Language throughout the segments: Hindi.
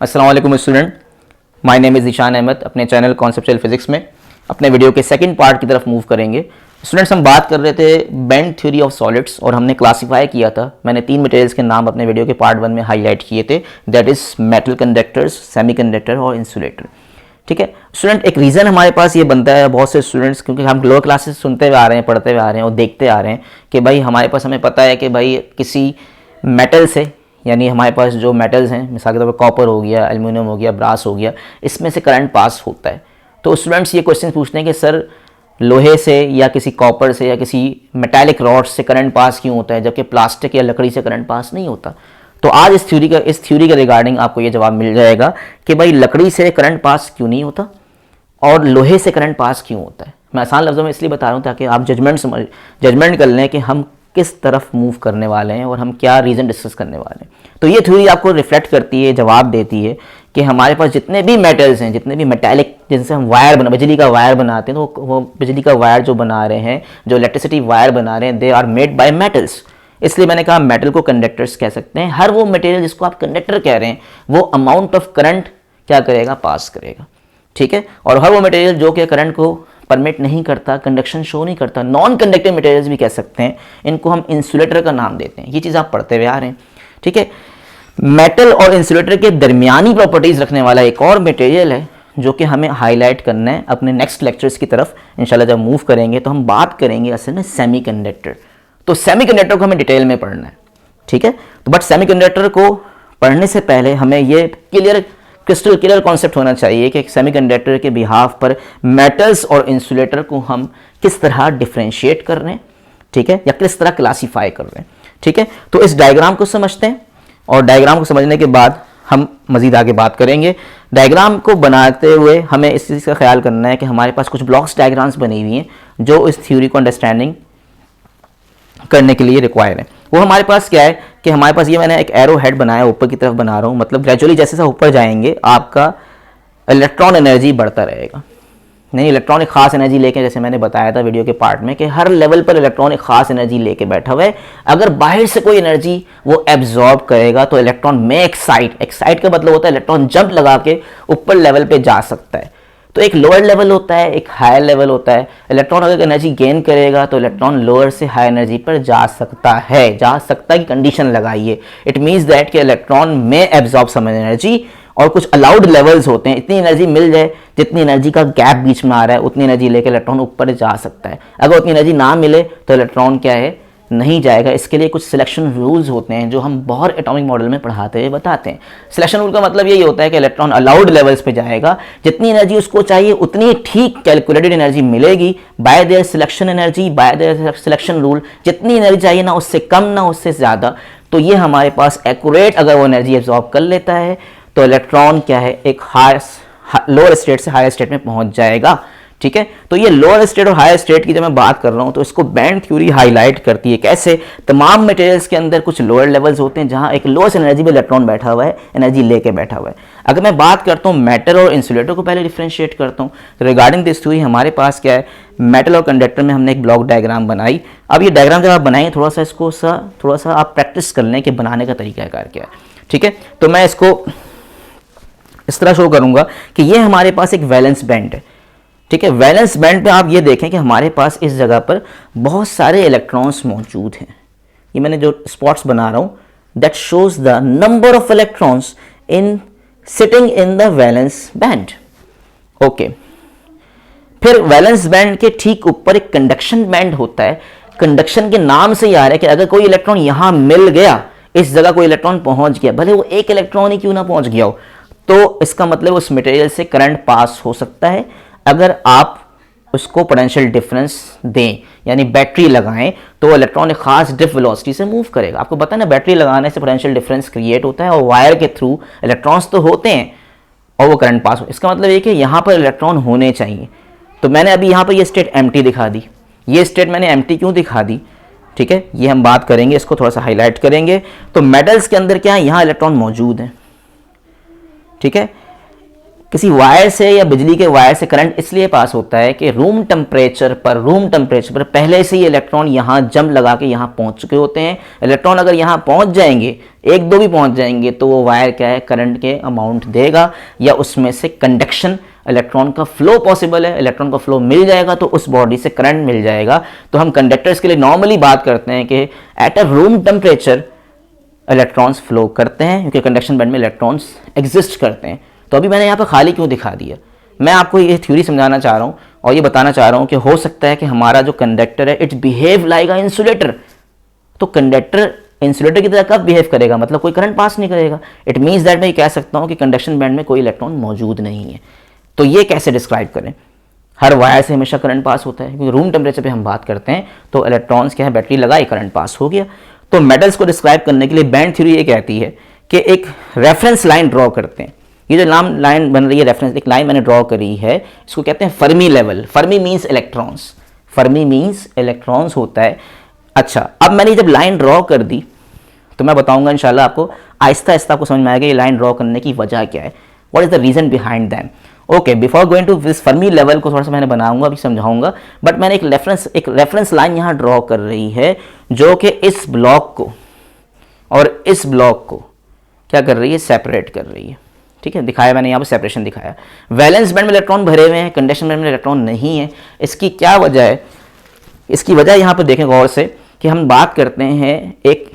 अस्सलाम वालेकुम student, my name is Ishan Ahmed. अपने चैनल कॉन्सेप्चुअल फिजिक्स में अपने वीडियो के सेकंड पार्ट की तरफ मूव करेंगे। स्टूडेंट्स, हम बात कर रहे थे बैंड थ्योरी ऑफ सॉलिड्स और हमने क्लासीफाई किया था। मैंने 3 मटेरियल्स के नाम अपने वीडियो के पार्ट 1 में हाईलाइट किए थे, that is metal conductors, semiconductor और इंसुलेटर। ठीक है स्टूडेंट, एक रीज़न हमारे पास ये बनता है बहुत से स्टूडेंट्स, क्योंकि हम लोअर क्लासेस सुनते हुए आ रहे हैं, पढ़ते हुए आ रहे हैं और देखते आ रहे हैं कि भाई हमारे पास, हमें पता है कि भाई किसी मेटल से, यानी हमारे पास जो मेटल्स हैं, मिसाल के तौर पर कॉपर हो गया, एल्युमिनियम हो गया, ब्रास हो गया, इसमें से करंट पास होता है। तो स्टूडेंट्स ये क्वेश्चन पूछते हैं कि सर लोहे से या किसी कॉपर से या किसी मेटालिक रॉड से करंट पास क्यों होता है, जबकि प्लास्टिक या लकड़ी से करंट पास नहीं होता। तो आज इस थ्योरी के रिगार्डिंग आपको ये जवाब मिल जाएगा कि भाई लकड़ी से करंट पास क्यों नहीं होता और लोहे से करंट पास क्यों होता है। मैं आसान लफ्ज़ों में इसलिए बता रहा हूँ ताकि आप जजमेंट कर लें कि हम किस तरफ मूव करने वाले हैं और हम क्या रीज़न डिस्कस करने वाले हैं। तो ये थ्योरी आपको रिफ्लेक्ट करती है, जवाब देती है कि हमारे पास जितने भी मेटल्स हैं, जितने भी मेटालिक, जिनसे हम बिजली का वायर बनाते हैं, तो वो बिजली का वायर जो बना रहे हैं, जो इलेक्ट्रिसिटी वायर बना रहे हैं, they are made by metals. इसलिए मैंने कहा मेटल को कंडक्टर्स कह सकते हैं। हर वो मटेरियल जिसको आप कंडक्टर कह रहे हैं वो अमाउंट ऑफ करंट क्या करेगा, पास करेगा। ठीक है, और हर वो मटेरियल जो कि करंट को परमिट नहीं करता, कंडक्शन शो नहीं करता, नॉन कंडक्टिव मटेरियल्स भी कह सकते हैं, इनको हम इंसुलेटर का नाम देते हैं। ये चीज़ आप पढ़ते हुए आ रहे हैं। ठीक है, मेटल और इंसुलेटर के दरमियानी प्रॉपर्टीज रखने वाला एक और मटेरियल है जो कि हमें हाईलाइट करना है अपने नेक्स्ट लेक्चर्स की तरफ। इंशाल्लाह जब मूव करेंगे तो हम बात करेंगे असल में सेमीकंडक्टर। तो सेमीकंडक्टर को हमें डिटेल में पढ़ना है। ठीक है, तो बट सेमीकंडक्टर को पढ़ने से पहले हमें ये क्रिस्टल क्लियर कॉन्सेप्ट होना चाहिए कि सेमीकंडक्टर के बिहाफ पर मेटल्स और इंसुलेटर को हम किस तरह डिफरेंशिएट कर रहे हैं, ठीक है, या किस तरह क्लासीफाई कर रहे हैं। ठीक है, तो इस डायग्राम को समझते हैं और डायग्राम को समझने के बाद हम मजीद आगे बात करेंगे। डायग्राम को बनाते हुए हमें इस चीज़ का ख्याल करना है कि हमारे पास कुछ ब्लॉक्स डायग्राम्स बनी हुई हैं जो इस थ्योरी को अंडरस्टैंडिंग करने के लिए रिक्वायर है। वो हमारे पास क्या है कि हमारे पास ये, मैंने एक एरो हेड बनाया, ऊपर की तरफ बना रहा हूँ, मतलब ग्रेजुअली जैसे जैसे ऊपर जाएंगे आपका इलेक्ट्रॉन एनर्जी बढ़ता रहेगा। नहीं, इलेक्ट्रॉन एक खास एनर्जी लेके, जैसे मैंने बताया था वीडियो के पार्ट में कि हर लेवल पर इलेक्ट्रॉन एक खास एनर्जी लेके बैठा हुआ है। अगर बाहर से कोई एनर्जी वो एब्जॉर्ब करेगा तो इलेक्ट्रॉन में एक्साइट का मतलब होता है इलेक्ट्रॉन जंप लगा के ऊपर लेवल पे जा सकता है। तो एक लोअर लेवल होता है, एक हायर लेवल होता है। इलेक्ट्रॉन अगर एनर्जी गेन करेगा तो इलेक्ट्रॉन लोअर से हाई एनर्जी पर जा सकता की कंडीशन लगाइए। इट मीन्स दैट कि इलेक्ट्रॉन में एब्जॉर्ब सम एनर्जी और कुछ अलाउड लेवल्स होते हैं, इतनी एनर्जी मिल जाए, जितनी एनर्जी का गैप बीच में आ रहा है उतनी एनर्जी लेकर इलेक्ट्रॉन ऊपर जा सकता है। अगर उतनी एनर्जी ना मिले तो इलेक्ट्रॉन क्या है, नहीं जाएगा। इसके लिए कुछ सिलेक्शन रूल्स होते हैं जो हम बोहर एटॉमिक मॉडल में पढ़ाते हुए बताते हैं। सिलेक्शन रूल का मतलब यही होता है कि इलेक्ट्रॉन अलाउड लेवल्स पे जाएगा, जितनी एनर्जी उसको चाहिए उतनी ठीक कैलकुलेटेड एनर्जी मिलेगी bye there selection energy, bye there selection rule. जितनी एनर्जी चाहिए ना उससे कम ना उससे ज़्यादा। तो ये हमारे पास एक्यूरेट अगर वो एनर्जी एब्जॉर्ब कर लेता है तो इलेक्ट्रॉन क्या है, एक लोअर स्टेट से हायर स्टेट में पहुंच जाएगा। ठीक है, तो ये लोअर स्टेट और हायर स्टेट की जब मैं बात कर रहा हूं तो इसको बैंड थ्योरी हाईलाइट करती है। कैसे? तमाम मटेरियल्स के अंदर कुछ लोअर लेवल्स होते हैं जहां एक लोएस्ट एनर्जी में इलेक्ट्रॉन बैठा हुआ है, एनर्जी लेके बैठा हुआ है। अगर मैं बात करता हूं मेटल और इंसुलेटर को पहले डिफरेंशिएट करता हूं तो रिगार्डिंग दिस थ्योरी हमारे पास क्या है, मेटल और कंडक्टर में हमने एक ब्लॉक डायग्राम बनाई। अब ये डायग्राम जब आप बनाएंगे थोड़ा सा आप प्रैक्टिस कर लें कि बनाने का तरीकाकार क्या है। ठीक है, तो मैं इसको इस तरह शो करूंगा कि ये हमारे पास एक वैलेंस बैंड है। ठीक है, वैलेंस बैंड पे आप ये देखें कि हमारे पास इस जगह पर बहुत सारे इलेक्ट्रॉन्स मौजूद हैं। ये मैंने जो स्पॉट्स बना रहा हूं that shows the number of electrons in sitting in the valence band. Okay, फिर वैलेंस बैंड के ठीक ऊपर एक कंडक्शन बैंड होता है। कंडक्शन के नाम से ही आ रहा है कि अगर कोई इलेक्ट्रॉन यहां मिल गया, इस जगह कोई इलेक्ट्रॉन पहुंच गया, भले वो एक इलेक्ट्रॉन ही क्यों ना पहुंच गया हो, तो इसका मतलब उस मटेरियल से करंट पास हो सकता है। अगर आप उसको पोटेंशियल डिफरेंस दें, यानी बैटरी लगाएं, तो इलेक्ट्रॉन एक खास ड्रिफ्ट वेलोसिटी से मूव करेगा। आपको पता है ना, बैटरी लगाने से पोटेंशियल डिफरेंस क्रिएट होता है और वायर के थ्रू इलेक्ट्रॉन्स तो होते हैं और वो करंट पास हो। इसका मतलब ये कि यहाँ पर इलेक्ट्रॉन होने चाहिए। तो मैंने अभी यहाँ पर ये स्टेट एम्प्टी दिखा दी। ये स्टेट मैंने एम्प्टी क्यों दिखा दी, ठीक है, ये हम बात करेंगे, इसको थोड़ा सा हाईलाइट करेंगे। तो मेटल्स के अंदर क्या है, यहाँ इलेक्ट्रॉन मौजूद हैं। ठीक है, किसी वायर से या बिजली के वायर से करंट इसलिए पास होता है कि रूम टेम्परेचर पर पहले से ही इलेक्ट्रॉन यहाँ जंप लगा के यहाँ पहुँच चुके होते हैं। इलेक्ट्रॉन अगर यहाँ पहुँच जाएंगे, एक दो भी पहुँच जाएंगे, तो वो वायर क्या है, करंट के अमाउंट देगा, या उसमें से कंडक्शन, इलेक्ट्रॉन का फ्लो पॉसिबल है, इलेक्ट्रॉन का फ्लो मिल जाएगा तो उस बॉडी से करंट मिल जाएगा। तो हम कंडक्टर्स के लिए नॉर्मली बात करते हैं कि eight a room temperature electrons flow करते हैं, क्योंकि कंडक्शन बैंड में इलेक्ट्रॉन्स एग्जिस्ट करते हैं। तो अभी मैंने यहाँ पर खाली क्यों दिखा दिया, मैं आपको ये थ्योरी समझाना चाह रहा हूँ और ये बताना चाह रहा हूँ कि हो सकता है कि हमारा जो कंडक्टर है it behave like a insulator. तो कंडक्टर इंसुलेटर की तरह कब बिहेव करेगा, मतलब कोई करंट पास नहीं करेगा। इट मीन्स दैट मैं ये कह सकता हूँ कि कंडक्शन बैंड में कोई इलेक्ट्रॉन मौजूद नहीं है। तो ये कैसे डिस्क्राइब करें, हर वायर से हमेशा करंट पास होता है, क्योंकि रूम टेम्परेचर पे हम बात करते हैं तो इलेक्ट्रॉन्स क्या है, बैटरी लगाई, करंट पास हो गया। तो मेटल्स को डिस्क्राइब करने के लिए बैंड थ्योरी ये कहती है कि एक रेफरेंस लाइन ड्रॉ करते हैं। ये जो नाम लाइन बन रही है, रेफरेंस एक लाइन मैंने ड्रॉ करी है, इसको कहते हैं Fermi level. Fermi means electrons, Fermi means electrons होता है। अच्छा, अब मैंने जब लाइन ड्रॉ कर दी तो मैं बताऊंगा इंशाल्लाह आपको, आहिस्ता आहिस्ता आपको समझ में आएगा ये लाइन ड्रॉ करने की वजह क्या है, what is the reason behind them. Okay, before going to this Fermi level को थोड़ा सा मैंने बनाऊंगा, अभी समझाऊंगा, बट मैंने एक रेफरेंस लाइन यहाँ ड्रॉ कर रही है जो कि इस ब्लॉक को और इस ब्लॉक को क्या कर रही है, सेपरेट कर रही है। ठीक है, दिखाया मैंने यहाँ पर सेपरेशन दिखाया। वैलेंस बैंड में इलेक्ट्रॉन भरे हुए हैं, कंडक्शन बैंड में इलेक्ट्रॉन नहीं है। इसकी क्या वजह है, इसकी वजह यहाँ पर देखें गौर से कि हम बात करते हैं एक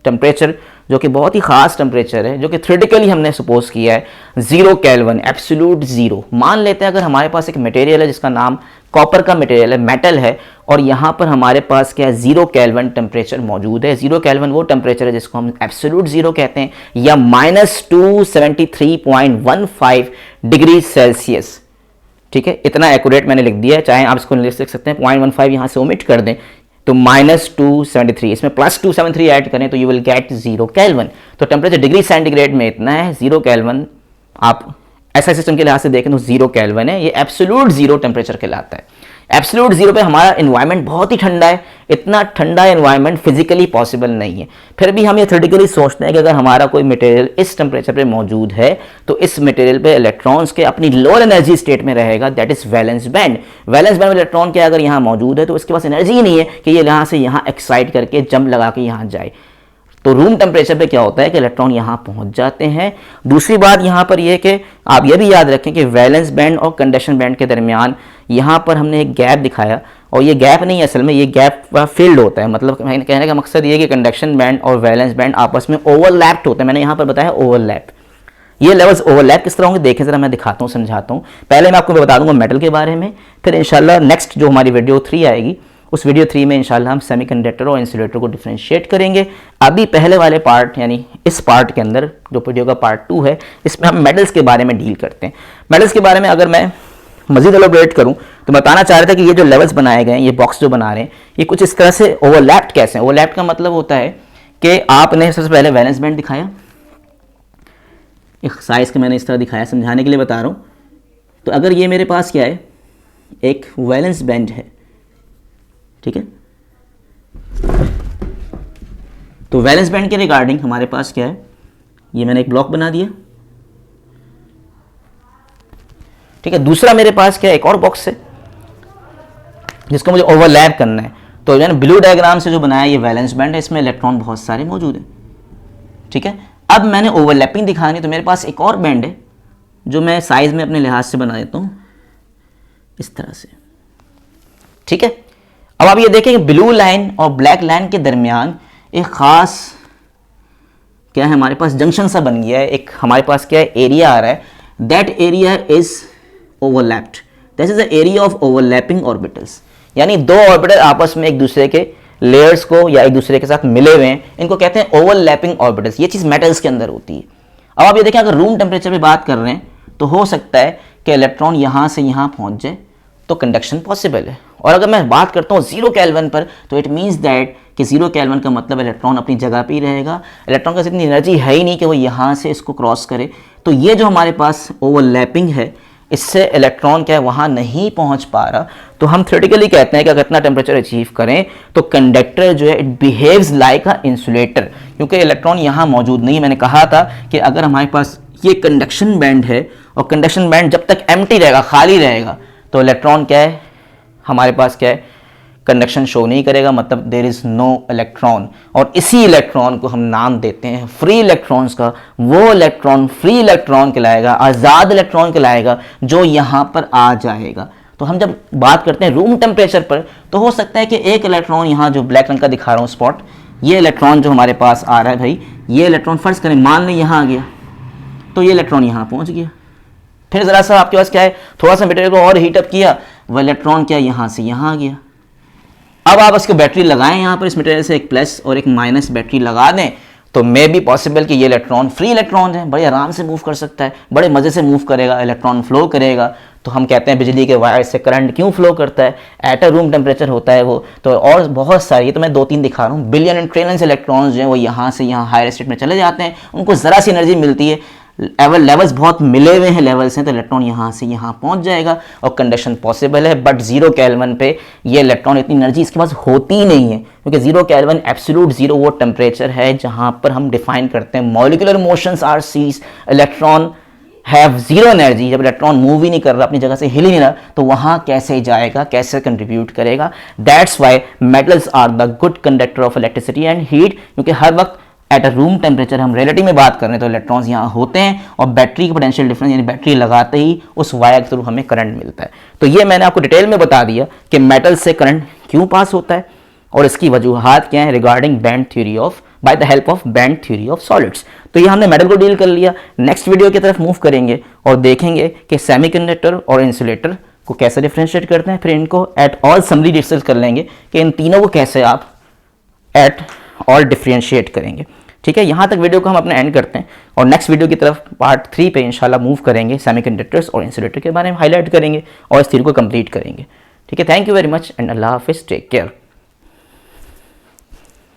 टेम्परेचर जो कि बहुत ही खास टेम्परेचर है, जो कि थ्योरेटिकली हमने सपोज किया है 0 केल्विन, एब्सोल्यूट जीरो। मान लेते हैं अगर हमारे पास एक मटेरियल है जिसका नाम कॉपर का मटेरियल है, मेटल है, और यहाँ पर हमारे पास क्या है, 0 केल्विन टेम्परेचर मौजूद है। 0 केल्विन वो टेम्परेचर है जिसको हम एब्सोल्यूट जीरो कहते हैं, या -273.15 डिग्री सेल्सियस। ठीक है, इतना एक्यूरेट मैंने लिख दिया है, चाहे आप इसको लिख सकते हैं 0.15 यहाँ से ओमिट कर दें तो -273, इसमें +273 ऐड करें तो यू विल गेट 0 केल्विन। तो टेम्परेचर डिग्री सेंटीग्रेड में इतना है, 0 केल्विन। आप ऐसा सिस्टम के लिहाज से देखें तो 0 केल्विन है, ये एब्सोल्यूट जीरो टेम्परेचर कहलाता है। एब्सोल्यूट जीरो पे हमारा एनवायरनमेंट बहुत ही ठंडा है, इतना ठंडा एनवायरनमेंट फिजिकली पॉसिबल नहीं है। फिर भी हम ये थ्योरेटिकली सोचते हैं कि अगर हमारा कोई मटेरियल इस टेम्परेचर पे मौजूद है तो इस मटेरियल पे इलेक्ट्रॉन्स के अपनी लोअर एनर्जी स्टेट में रहेगा, that is valence band. Valence band में इलेक्ट्रॉन के अगर यहाँ मौजूद है तो उसके पास एनर्जी ही नहीं है कि ये यहाँ से यहाँ एक्साइट करके जंप लगा के यहाँ जाए। तो रूम टेम्परेचर पे क्या होता है कि इलेक्ट्रॉन यहाँ पहुँच जाते हैं। दूसरी बात यहाँ पर यह कि आप ये भी याद रखें कि वैलेंस बैंड और कंडक्शन बैंड के दरमियान यहाँ पर हमने एक गैप दिखाया, और ये गैप नहीं, असल में ये गैप फील्ड होता है। मतलब कहने का मकसद ये कि कंडक्शन बैंड और वैलेंस बैंड आपस में ओवरलैप्ड होते हैं। मैंने यहाँ पर बताया ओवरलैप। ये लेवल्स ओवरलैप किस तरह होंगे देखें ज़रा, मैं दिखाता हूँ, समझाता हूँ। पहले मैं आपको बता दूंगा मेटल के बारे में, फिर इंशाल्लाह नेक्स्ट जो हमारी वीडियो 3 आएगी उस वीडियो 3 में इंशाल्लाह हम सेमीकंडक्टर और इंसुलेटर को डिफरेंशिएट करेंगे। अभी पहले वाले पार्ट यानी इस पार्ट के अंदर जो वीडियो का पार्ट 2 है, इसमें हम मेटल्स के बारे में डील करते हैं। मेटल्स के बारे में अगर मैं मजीद एलोबरेट करूं तो बताना चाह रहा था कि ये जो लेवल्स बनाए गए हैं, ये बॉक्स जो बना रहे हैं, ये कुछ इस तरह से ओवरलैप्ड कैसे हैं। ओवरलैप्ड का मतलब होता है कि आपने सबसे पहले वैलेंस बैंड दिखाया, एक साइज के मैंने इस तरह दिखाया, समझाने के लिए बता रहा हूँ। तो अगर ये मेरे पास क्या है, एक वैलेंस बैंड है, ठीक है, तो वैलेंस बैंड के रिगार्डिंग हमारे पास क्या है, ये मैंने एक ब्लॉक बना दिया, ठीक है। दूसरा मेरे पास क्या है, एक और बॉक्स है जिसको मुझे ओवरलैप करना है। तो मैंने ब्लू डायग्राम से जो बनाया ये वैलेंस बैंड है, इसमें इलेक्ट्रॉन बहुत सारे मौजूद हैं, ठीक है। अब मैंने ओवरलैपिंग दिखानी, तो मेरे पास एक और बैंड है जो मैं साइज में अपने लिहाज से बना देता हूं इस तरह से, ठीक है। अब आप ये देखें कि ब्लू लाइन और ब्लैक लाइन के दरमियान एक खास क्या है, हमारे पास जंक्शन सा बन गया है। एक हमारे पास क्या है, एरिया आ रहा है, that area is overlapped, this is the area of overlapping orbitals. यानी दो ऑर्बिटल आपस में एक दूसरे के लेयर्स को या एक दूसरे के साथ मिले हुए हैं, इनको कहते हैं ओवरलैपिंग ऑर्बिटल्स। ये चीज़ मेटल्स के अंदर होती है। अब आप ये देखें, अगर रूम टेम्परेचर पे बात कर रहे हैं तो हो सकता है कि इलेक्ट्रॉन यहाँ से यहाँ पहुँच जाए तो कंडक्शन पॉसिबल है। और अगर मैं बात करता हूँ 0 केल्विन पर, तो इट मीन्स दैट कि 0 केल्विन का मतलब इलेक्ट्रॉन अपनी जगह पे ही रहेगा, इलेक्ट्रॉन का इतनी एनर्जी है ही नहीं कि वो यहाँ से इसको क्रॉस करे। तो ये जो हमारे पास ओवरलैपिंग है, इससे इलेक्ट्रॉन क्या है, वहाँ नहीं पहुँच पा रहा। तो हम थ्योरेटिकली कहते हैं कि अगर इतना टेम्परेचर अचीव करें तो कंडक्टर जो है it behaves like a insulator, क्योंकि इलेक्ट्रॉन यहाँ मौजूद नहीं। मैंने कहा था कि अगर हमारे पास कि ये कंडक्शन बैंड है, और कंडक्शन बैंड जब तक एम्प्टी रहेगा, खाली रहेगा, तो इलेक्ट्रॉन क्या है, हमारे पास क्या है, कंडक्शन शो नहीं करेगा, मतलब देयर इज नो इलेक्ट्रॉन। और इसी इलेक्ट्रॉन को हम नाम देते हैं फ्री इलेक्ट्रॉन्स का। वो इलेक्ट्रॉन फ्री इलेक्ट्रॉन कहलाएगा, आज़ाद इलेक्ट्रॉन कहलाएगा, जो यहाँ पर आ जाएगा। तो हम जब बात करते हैं रूम टेम्परेचर पर, तो हो सकता है कि एक इलेक्ट्रॉन यहाँ जो ब्लैक रंग का दिखा रहा हूँ स्पॉट, ये इलेक्ट्रॉन जो हमारे पास आ रहा है भाई, ये इलेक्ट्रॉन फर्ज करें मान लें यहाँ आ गया, तो ये इलेक्ट्रॉन यहाँ पहुँच गया। फिर ज़रा सा आपके पास क्या है, थोड़ा सा मटेरियल को और हीटअप किया, वह इलेक्ट्रॉन क्या यहाँ से यहाँ आ गया। अब आप इसको बैटरी लगाएं यहाँ पर, इस मटेरियल से एक प्लस और एक माइनस बैटरी लगा दें, तो मे बी पॉसिबल कि ये इलेक्ट्रॉन फ्री इलेक्ट्रॉन है, बड़े आराम से मूव कर सकता है, बड़े मज़े से मूव करेगा, इलेक्ट्रॉन फ्लो करेगा। तो हम कहते हैं बिजली के वायर से करंट क्यों फ्लो करता है, एट अ रूम टेम्परेचर होता है वो। तो और बहुत सारी, ये तो मैं 2-3 दिखा रहा हूँ, बिलियन एंड ट्रिलियंस इलेक्ट्रॉन्स जो हैं वो यहाँ से यहाँ हायर स्टेट में चले जाते हैं, उनको ज़रा सी एनर्जी मिलती है, लेवल्स बहुत मिले हुए हैं, लेवल्स हैं, तो इलेक्ट्रॉन यहाँ से यहाँ पहुँच जाएगा और कंडक्शन पॉसिबल है। बट 0 केल्विन पे ये इलेक्ट्रॉन, इतनी एनर्जी इसके पास होती ही नहीं है, क्योंकि 0 केल्विन एब्सोल्यूट 0 वो टेम्परेचर है जहाँ पर हम डिफाइन करते हैं molecular motions are cease, electron have 0 energy. जब इलेक्ट्रॉन मूव ही नहीं कर रहा, अपनी जगह से हिल ही नहीं रहा, तो वहाँ कैसे जाएगा, कैसे कंट्रीब्यूट करेगा। That's why metals are the good conductor of electricity and heat, क्योंकि हर वक्त एट अ रूम टेम्परेचर, हम रिलेटिव में बात कर रहे हैं, तो इलेक्ट्रॉन्स यहाँ होते हैं, और बैटरी का पोटेंशियल डिफरेंस यानी बैटरी लगाते ही उस वायर के थ्रू हमें करंट मिलता है। तो ये मैंने आपको डिटेल में बता दिया कि मेटल से करंट क्यों पास होता है और इसकी वजूहात क्या है regarding band theory of, by the help of band theory of solids. तो ये हमने मेटल को डील कर लिया। नेक्स्ट वीडियो की तरफ मूव करेंगे और देखेंगे कि सेमीकंडक्टर और इंसुलेटर को कैसे डिफ्रेंशिएट करते हैं, फिर इनको एट ऑल समरी डिस्कस कर लेंगे कि इन तीनों को कैसे आप एट और डिफ्रेंशिएट करेंगे। ठीक है, यहाँ तक वीडियो को हम अपना एंड करते हैं और नेक्स्ट वीडियो की तरफ पार्ट 3 पे इंशाल्लाह मूव करेंगे, सेमीकंडक्टर्स और इंसुलेटर के बारे में हाईलाइट करेंगे और इस थ्योरी को कंप्लीट करेंगे। ठीक है, thank you very much and अल्लाह हाफिज़, टेक केयर।